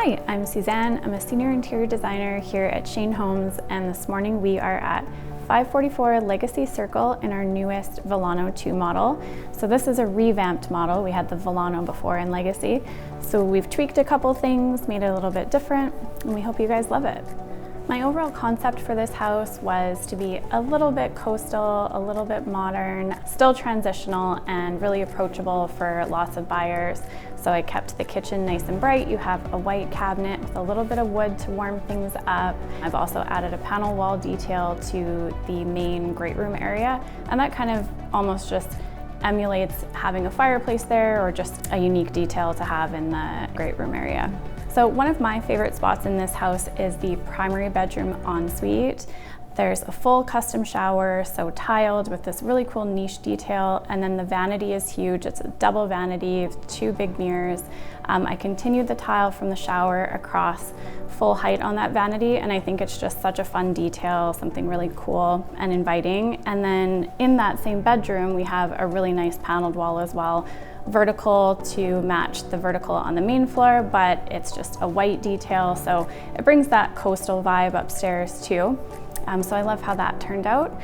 Hi, I'm Suzanne. I'm a senior interior designer here at Showhome, and this morning we are at 544 Legacy Circle in our newest Vilano II model. So this is a revamped model. We had the Vilano before in Legacy. So we've tweaked a couple things, made it a little bit different, and we hope you guys love it. My overall concept for this house was to be a little bit coastal, a little bit modern, still transitional, and really approachable for lots of buyers. So I kept the kitchen nice and bright. You have a white cabinet with a little bit of wood to warm things up. I've also added a panel wall detail to the main great room area, and that kind of almost just emulates having a fireplace there, or just a unique detail to have in the great room area. So one of my favorite spots in this house is the primary bedroom ensuite. There's a full custom shower, so tiled with this really cool niche detail, and then the vanity is huge. It's a double vanity with two big mirrors. I continued the tile from the shower across full height on that vanity, and I think it's just such a fun detail, something really cool and inviting. And then in that same bedroom, we have a really nice paneled wall as well, vertical to match the vertical on the main floor, but it's just a white detail, so it brings that coastal vibe upstairs too. So I love how that turned out.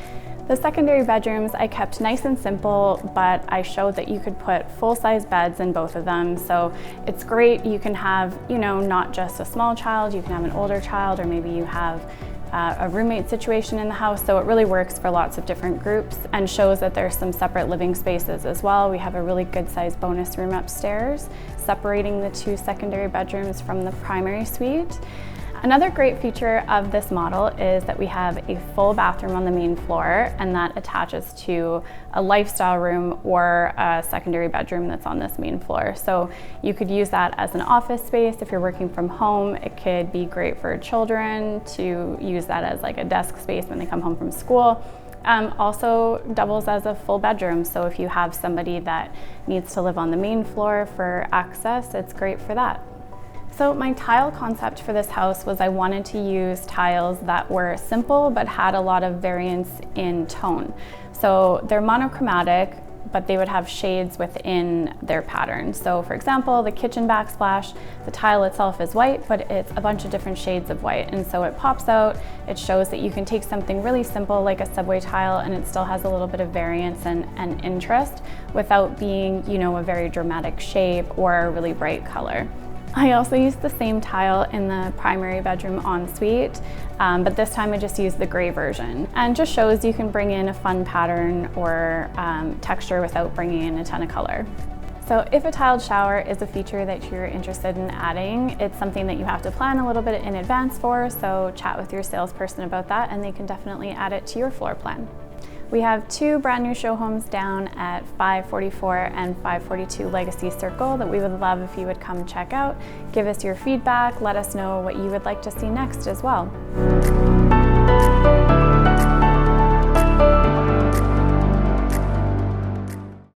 The secondary bedrooms I kept nice and simple, but I showed that you could put full-size beds in both of them. So it's great. You can have, not just a small child, you can have an older child, or maybe you have a roommate situation in the house. So it really works for lots of different groups, and shows that there's some separate living spaces as well. We have a really good sized bonus room upstairs, separating the two secondary bedrooms from the primary suite. Another great feature of this model is that we have a full bathroom on the main floor, and that attaches to a lifestyle room or a secondary bedroom that's on this main floor. So you could use that as an office space if you're working from home. It could be great for children to use that as like a desk space when they come home from school. Also doubles as a full bedroom, so if you have somebody that needs to live on the main floor for access, it's great for that. So my tile concept for this house was I wanted to use tiles that were simple but had a lot of variance in tone. So they're monochromatic, but they would have shades within their pattern. So for example, the kitchen backsplash, the tile itself is white, but it's a bunch of different shades of white. And so it pops out, it shows that you can take something really simple like a subway tile, and it still has a little bit of variance and interest without being, a very dramatic shape or a really bright color. I also used the same tile in the primary bedroom ensuite, but this time I just used the gray version, and just shows you can bring in a fun pattern or texture without bringing in a ton of color. So if a tiled shower is a feature that you're interested in adding, it's something that you have to plan a little bit in advance for, so chat with your salesperson about that and they can definitely add it to your floor plan. We have two brand new show homes down at 544 and 542 Legacy Circle that we would love if you would come check out. Give us your feedback, let us know what you would like to see next as well.